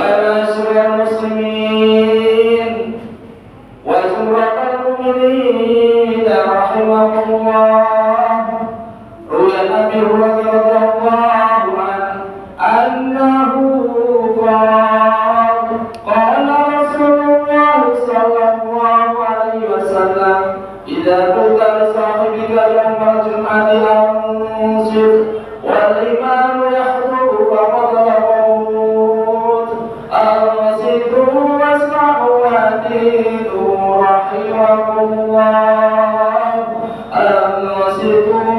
ومعاشر المسلمين وزمرة المؤمنين رحمكم الله. روي عن أبي هريرة رضي الله عنه أنه قال قال رسول الله صلى الله عليه وسلم إذا قلت لصاحبك يوم الجمعة أنصت والإمام يخطب فقد الموت أنصتوا واسمعوا وأطيعوا رحمكم الله أنصتوا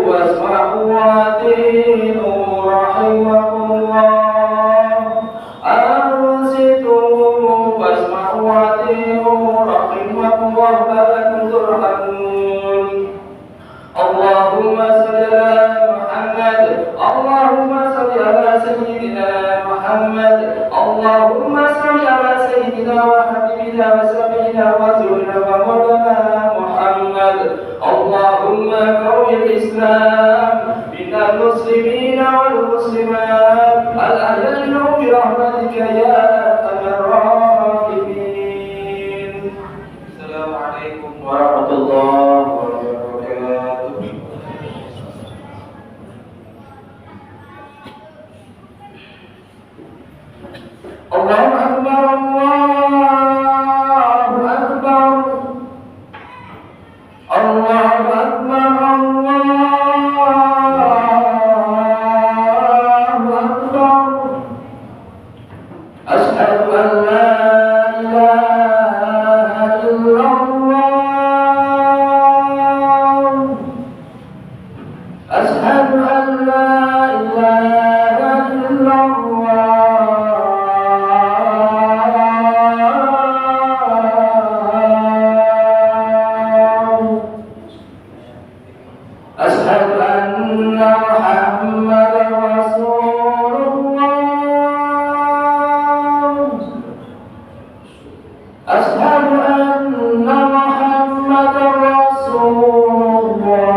واسمعوا وأطيعوا رحمكم الله أنصتوا واسمعوا وأطيعوا رحمكم الله لعلكم ترحمون. اللهم صل على محمد اللهم صل على سيدنا محمد اللهم صل على سيدنا وحبيبنا وسيدنا ورسولنا ومولانا محمد. اللهم قوي الإسلام من المسلمين والمسلمات الأحياء برحمتك يا أرحم الراحمين. السلام عليكم ورحمة الله وبركاته. الله أكبر الله أكبر الله أكبر الله أكبر. أشهد أن لا إله إلا الله أشهد أن لا إله إلا الله أشهد أن محمدا رسول الله أشهد أن محمدا رسول الله.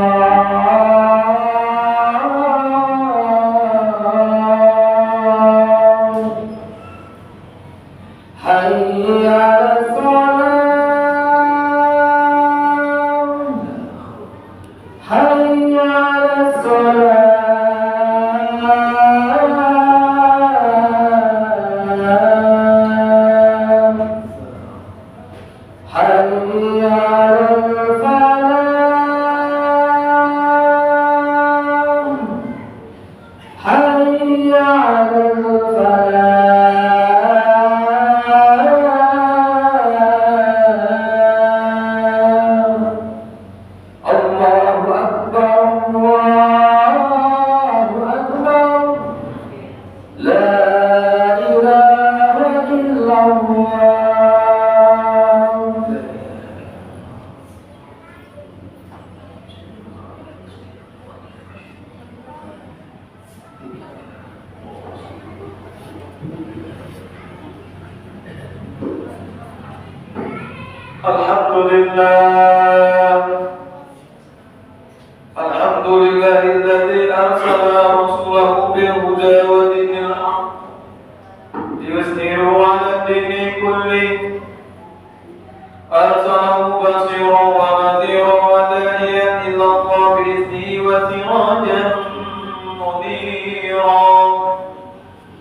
حي على الصلاة حي على الصلاة حي على الفلاح حي على الفلاح. الله أكبر الله أكبر لا إله إلا الله. الحمد لله الذي أرسل رسوله بالهدى ودين الحق ليظهره على الدين كله. أرسله بشيرا ونذيرا وداعيا إلى الله بإذنه وسراجا منيرا.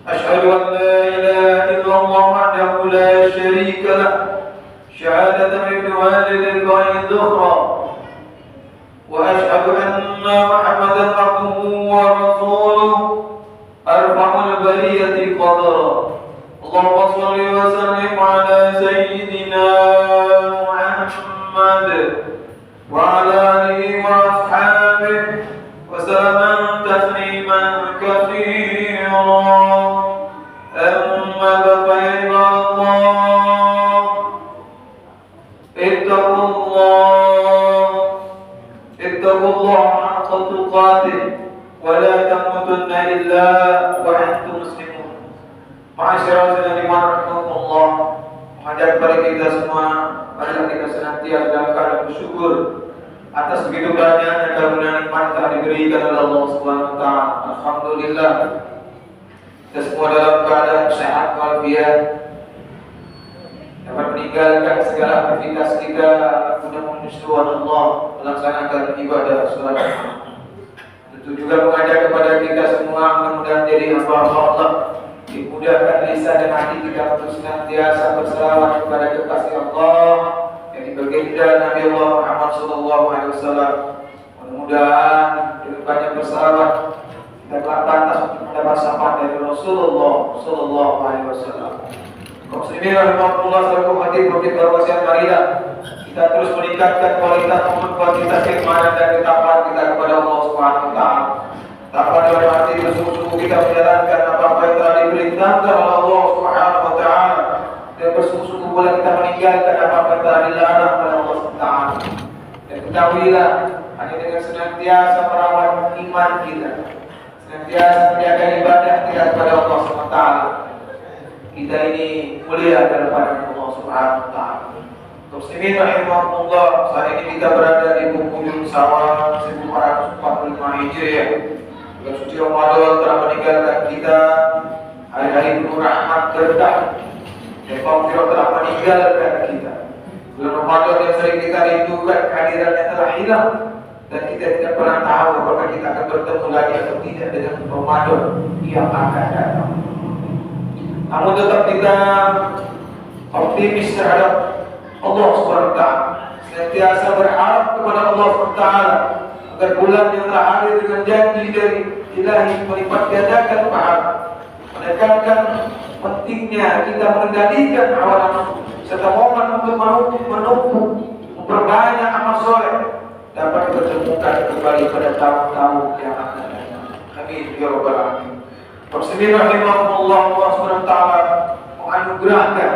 أشهد أن لا إله إلا الله وحده لا شريك له شهادة من والد الغيب ذخرا. وأشهد أن محمدا عبده ورسوله أرفع البرية قدرا. اللهم صل وسلم على سيدنا محمد وعلى آله وأصحابه وسلم تسليما كثيرا. أما بعد فيا عباد الله اتقوا الله حق تقاته ولا تموتن إلا وأنتم مسلمون. Ma'asyiral muslimin rahimakumullah. Mengajak kepada kita semua, marilah kita senantiasa dalam keadaan bersyukur atas begitu banyak karunia nikmat yang telah diberikan oleh Allah Subhanahu wa taala. Alhamdulillah. Kita semua dalam keadaan dalam sehat walafiat, dapat meninggalkan segala aktivitas kita guna menuju Allah, melaksanakan ibadah salat. Tentu juga mengajak kepada kita semua mudah-mudahan jadi hamba Allah, dimudahkan lisan dan hati kita untuk senantiasa berselawat kepada kekasih Allah yang dibaginda Nabi Allah Muhammad SAW. Mudah-mudahan dengan banyak berselawat kita telah pantas untuk mendapat syafaat dari Rasulullah SAW. Kaum muslimin rahimahullah, selaku hadir berwasiat, marilah kita terus meningkatkan kualitas maupun kuantitas keimanan dan ketakwaan kita kepada Allah Subhanahu wa taala. Takwa dalam arti bersungguh-sungguh kita menjalankan apa-apa yang telah diperintahkan oleh Allah Subhanahu wa taala, dan bersungguh-sungguh pula kita meninggalkan apa-apa yang telah dilarang oleh Allah Subhanahu wa taala. Dan ketahuilah, hanya dengan senantiasa merawat iman kita, senantiasa menjaga ibadah kita kepada Allah Subhanahu wa taala, kita ini mulia dalam pandangan Allah Subhanahu wa taala. Muslimin rahimahumullah, saat ini kita berada di penghujung Syawal 1445 Hijriah. Bulan suci Ramadan telah meninggalkan kita, hari-hari penuh rahmat terdah, dan maghfirah telah meninggalkan kita. Bulan Ramadan yang sering kita rindukan kehadirannya telah hilang, dan kita tidak pernah tahu apakah kita akan bertemu lagi atau tidak dengan Ramadan yang akan datang. Namun tetap kita optimis terhadap Allah Subhanahu wa taala, senantiasa berharap kepada Allah Subhanahu wa taala agar bulan yang telah hadir dengan janji dari Ilahi melipat gandakan pahala, menekankan pentingnya kita mengendalikan hawa nafsu serta momen untuk menumpuk memperbanyak amal soleh dapat ditemukan kembali pada tahun-tahun yang akan datang. Amin ya rabbal alamin. Muslimin rahimahumullah, Allah Subhanahu wa taala menganugerahkan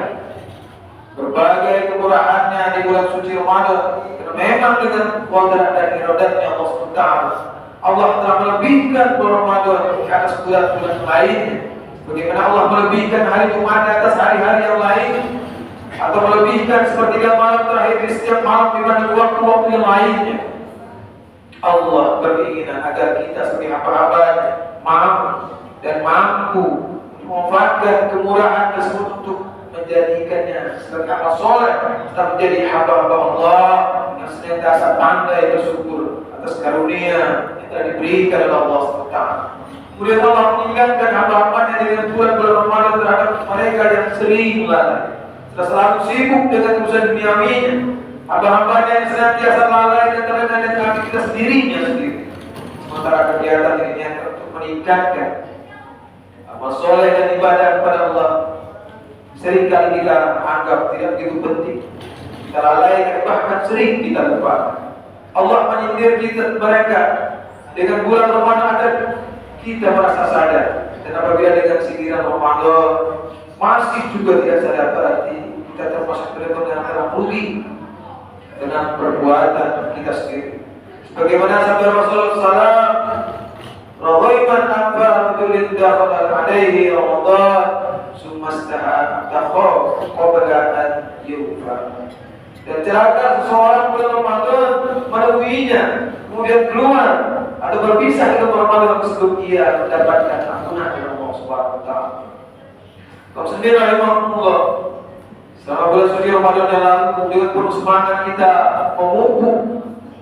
berbagai kemurahannya di bulan suci Ramadan, karena memang dengan qadar dan iradatnya Allah Subhanahu wa taala, Allah telah melebihkan bulan Ramadan di atas bulan-bulan lainnya. Bagaimana Allah melebihkan hari Jumat di atas hari-hari yang lain, atau melebihkan sepertiga malam terakhir di setiap malam dibanding waktu-waktu yang lainnya. Allah beringinan agar kita sebagai hamba-hambanya mampu memanfaatkan kemurahan tersebut untuk menjadikannya sebagai amal soleh, tetap menjadi hamba-hamba Allah yang senantiasa pandai bersyukur atas karunia yang telah diberikan oleh Allah SWT. Kemudian Allah mengingatkan hamba-hambanya dengan bulan-bulan Ramadan terhadap mereka yang sering lalai, selalu sibuk dengan urusan duniawinya, hamba-hambanya yang senantiasa lalai dan terlena dengan aktivitas dirinya sendiri, sementara kegiatan dirinya untuk meningkatkan amal soleh dan ibadah kepada Allah seringkali kita anggap tidak begitu penting, kita lalaikan, bahkan sering kita lupakan. Allah menyindir kita mereka dengan bulan Ramadan agar kita merasa sadar, dan apabila dengan sindiran Ramadan masih juga tidak sadar, berarti kita termasuk benar-benar telah rugi dengan perbuatan kita sendiri. Sebagaimana sabda Rasulullah SAW, "Rawaiman akbar betulin dakhala alaihi Ramadan sumastaha takhaf qabla an yufar." Dan celaka seseorang bulan Ramadan menemuinya, kemudian keluar atau berpisah dengan Ramadan sebelum ia mendapatkan ampunan dari Allah Subhanahu wa taala. Kaum sendiri rahimahullah, selama bulan suci Ramadan yang lalu dengan penuh semangat kita memupuk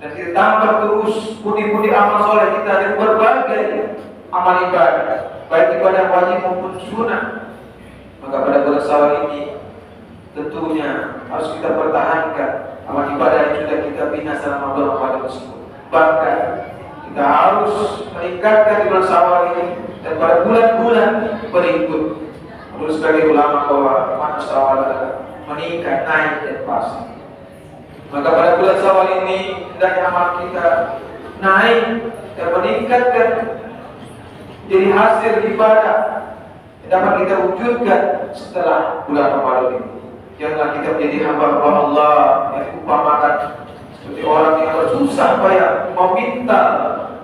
dan kita tambah terus pundi-pundi amal soleh kita dan berbagai amal ibadah, baik ibadah wajib maupun sunnah. Maka pada bulan Syawal ini tentunya harus kita pertahankan amal ibadah yang sudah kita bina selama bulan Ramadan tersebut. Bahkan kita harus meningkatkan di bulan Syawal ini dan pada bulan-bulan berikut. Menurut sebagai ulama bahwa mana Syawal adalah meningkat, naik dan pasti. Maka pada bulan Syawal ini hendaknya amal kita naik dan meningkatkan jadi hasil ibadah yang dapat kita wujudkan setelah bulan Ramadan ini. Janganlah kita menjadi hamba-hamba Allah yang diumpamakan seperti orang yang bersusah payah meminta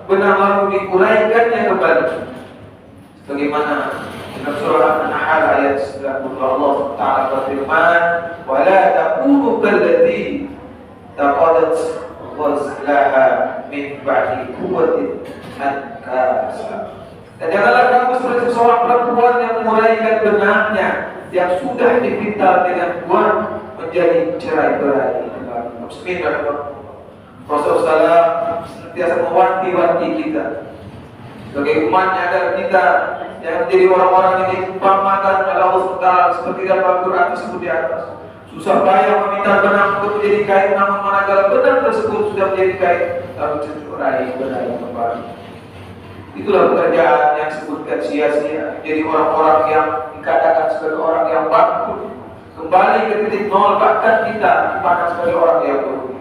benar lalu dikuraikannya kembali. Sebagaimana dalam surah An-Nahl ayat 90 Allah Ta'ala berfirman, "Wa la takunu kallati taqadat ghazlaha min ba'di quwwatin ankasa." Dan janganlah kamu seperti seorang perempuan yang menguraikan benang yang sudah dipintal dengan uang menjadi cerai-berai. Bismillah. Rasulullah senantiasa mewanti-wanti kita sebagai umatnya agar kita yang menjadi orang-orang yang diumpamakan oleh Allah SWT seperti dalam Al-Quran tersebut di atas. Susah payah meminta benang untuk menjadi kain, namun manakala benang tersebut sudah menjadi kain, lalu cerai-berai kembali. Itulah pekerjaan yang disebutkan sia-sia. Jadi orang-orang yang dikatakan sebagai orang yang bangkrut kembali ke titik nol, bahkan kita dipakai sebagai orang yang berugi.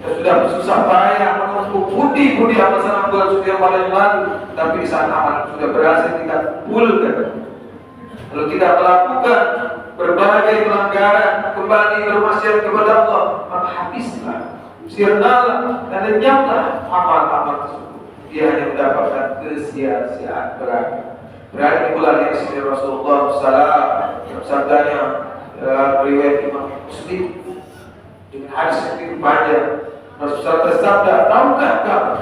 Kita sudah bersusah payah menumpuk budi-budi amal sana bulan suci yang paling lalu, tapi di saat amal sudah berhasil kita pulkan. Lalu kita melakukan berbagai pelanggaran, kembali bermaksiat kepada Allah, maka habislah, sirnalah dan lenyaplah amal-amal tersebut. Dia hanya mendapatkan kesia-siaan berani pula yang disini Rasulullah SAW yang sabdanya riwayat Imam Muslim dengan hadis yang begitu panjang. Rasulullah bersabda, tahukah kamu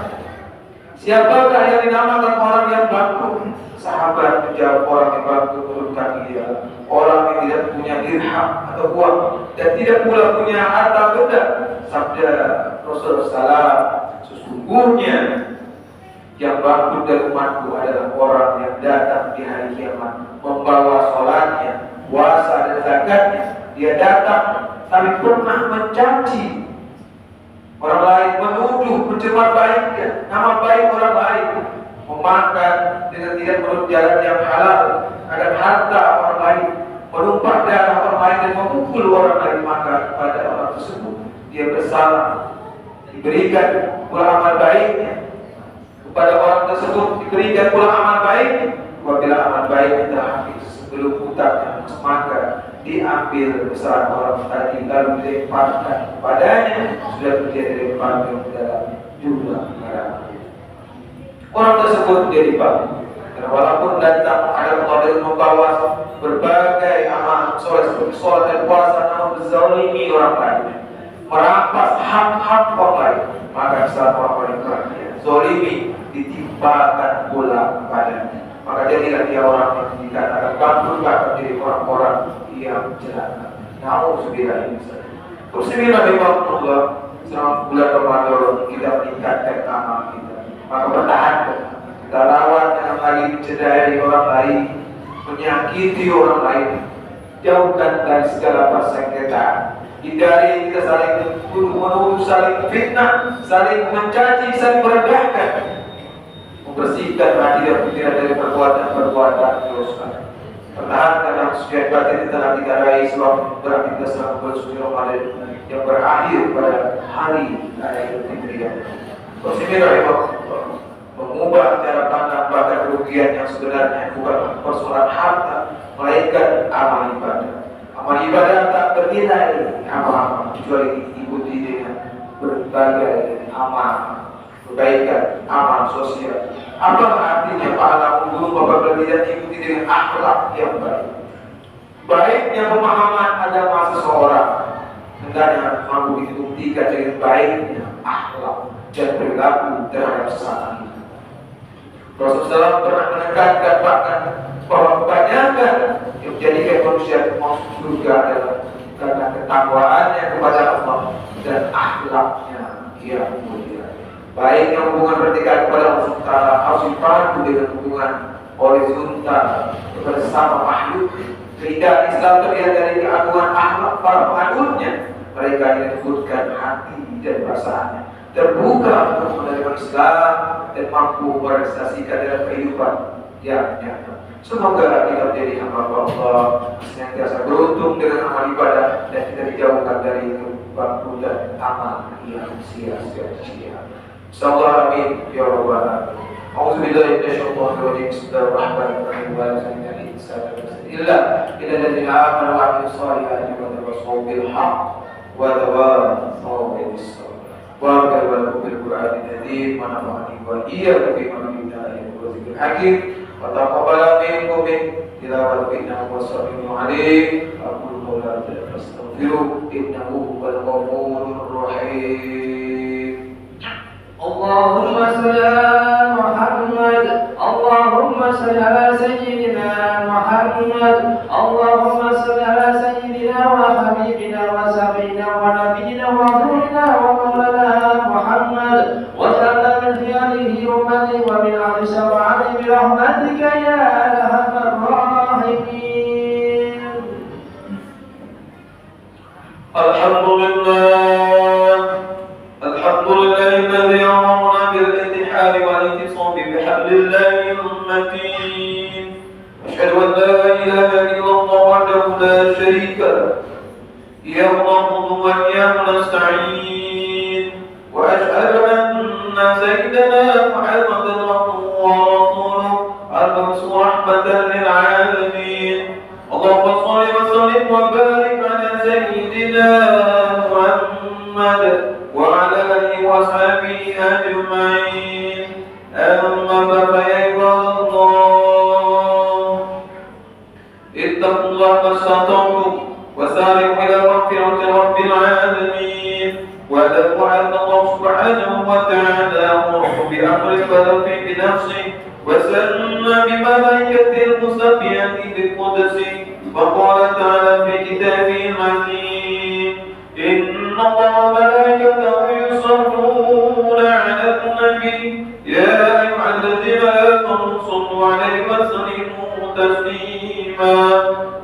siapakah yang dinamakan orang yang bangkrut? Sahabat menjawab, orang yang bangkrut menurutkan dia orang yang tidak punya dirham atau uang dan tidak pula punya harta benda. Sabda Rasulullah SAW, sesungguhnya yang bangkrut dari umatku adalah orang yang datang di hari kiamat membawa sholatnya, puasa dan zakatnya. Dia datang tapi pernah mencaci orang lain, menuduh, mencemar baiknya, nama baik orang lain, memakan dengan tidak menurut jalan yang halal, agar harta orang lain, menumpah darah orang lain dan memukul orang lain, maka pada orang tersebut dia bersalah. Diberikan pula amal baiknya kepada orang tersebut, diberikan pula amal baiknya. Apabila amal baiknya telah habis sebelum hutangnya, maka diambil besar orang tadi lalu dilemparkan padanya, sudah menjadi lemparkan dalam jumlah neraka. Orang tersebut menjadi bangkrut. Dan walaupun datang ada Allah dengan membawa berbagai amal soleh seperti sholat dan puasa, namun menzalimi orang lain, merampas hak-hak orang lain, maka saat orang lain zalimi ditimpakan pula padanya. Maka jadilah dia orang yang dikatakan bangkrut, bahkan jadi orang-orang yang celaka. Nauzubillah min dzalik. Bismillahirrahmanirrahim. Selama bulan Ramadan kita meningkatkan amal kita, maka bertahankan. Kita lawan yang lagi mencederai orang lain, menyakiti orang lain, jauhkan dari segala persengketaan. Hindari kita saling menuduh, saling fitnah, saling mencaci, saling merendahkan. Membersihkan hati dan pikiran dari perbuatan-perbuatan dosa. Pertahankan dalam sucian batin yang telah kita raih selama berarti kita selama bulan suci Ramadan yang berakhir pada hari Idul Fitri. Bismillahirrahmanirrahim. Mengubah cara pandang bahkan kerugian yang sebenarnya bukan persoalan harta, melainkan amal ibadah. Amal ibadah tak bernilai apa-apa kecuali diikuti dengan berbagai amal kebaikan, amal sosial. Apa artinya pahala untung apabila tidak diikuti dengan akhlak yang baik? Baiknya pemahaman agama seseorang hendaknya mampu dibuktikan dengan baiknya akhlak dan perilaku terhadap sesama. Rasulullah pernah menekankan bahkan bahwa kebanyakan yang menjadikan manusia masuk surga adalah karena ketakwaannya kepada Allah dan akhlaknya yang mulia. Baik yang hubungan vertikal kepada Allah SWT harus dipandu dengan hubungan horizontal kepada sesama makhluk. Keindahan Islam terlihat dari keagungan akhlak para penganutnya. Mereka yang disebutkan hati dan perasaannya terbuka untuk menerima Islam dan mampu merealisasikan dalam kehidupan yang nyata. Semoga kita menjadi hamba Allah senantiasa beruntung dengan amal ibadah dan kita dijauhkan dari kebangkrutan amal yang sia-sia. Sallallahu alaihi ya rabbal alamin. A'udzubillahi minasyaitonir rajim. Bismillahirrahmanirrahim. Wa la ilaha illa alladziina aamanu wa 'amilus shalihati wa tawassaw bil haqq wa tawassaw bis sabr. Wa qala bil Qur'anil karim wa nafa'ani wa iyyakum bima fihi min dhikril hakim wa taqabbala minkum tilawatan innahu was-sami'ul 'alim. Aqulu qawli fastaghfiru innahu huwal ghafurur rahim. اللهم صل على محمد اللهم صل على سيدنا محمد محمد. اللهم صل على سيدنا وحبيبنا وسيدنا ونبينا ورسولنا ومولانا محمد واجعلنا من خياره أمته ومن أهل شفاعته برحمتك يا أرحم الراحمين. الحمد لله الذي أمرنا بالاتحاد والاعتصام بحبل الله المتين. أشهد أن لا إله إلا الله وحده لا شريك له إياه نعبد وإياه نستعين. وأشهد أن سيدنا محمدا عبده ورسوله المبعوث رحمة للعالمين. اللهم صل وسلم وبارك على سيدنا محمد وعلى آله وأصحابه أجمعين. أما بعد فيا عباد الله اتقوا الله ما استطعتم وسارعوا إلى مغفرة رب العالمين. واعلموا أن الله سبحانه وتعالى أمركم بأمر فلف بنفسه وسن بملائكته المسبحة بالقدس. وقال تعالى في كتابه المتين: إن الله وملائكته يصلون على النبي يا أيها الذين آمنوا صلوا عليه وسلموا تسليما.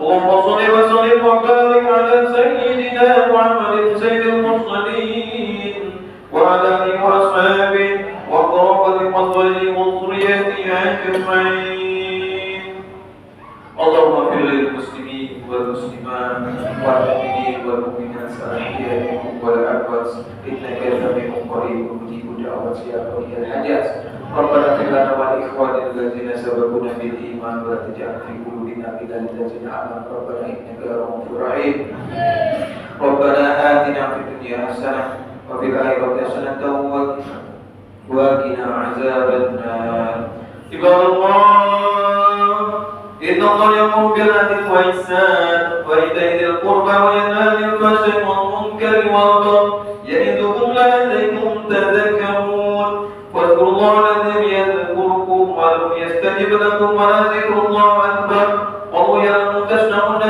اللهم صل وسلم وبارك على سيدنا محمد سيد المرسلين وعلى آله وأصحابه وقرابة وأزواجه وذريته أجمعين. اللهم اغفر للمسلمين والمسلمات والمؤمنين والمؤمنات الأحياء والأموات إنك سميع قريب مجيب دعوات يا قاضي الحاجات. ربنا اغفر لنا ولإخواننا الذين سبقونا بالإيمان ولا تجعل في قلوبنا غلا للذين آمنوا ربنا إنك رؤوف رحيم. ربنا آتنا في الدنيا حسنة وفي الآخرة حسنة وقنا عذاب النار. عباد الله إن الله يأمر بالعدل والإحسان وإيتاء ذي القربى وينهى عن الفحشاء والمنكر والبغي يعظكم لعلكم تذكرون. واذكروا الله الذي يذكركم ولم يستجب لكم ولذكر الله أكبر والله يعلم ما تصنعون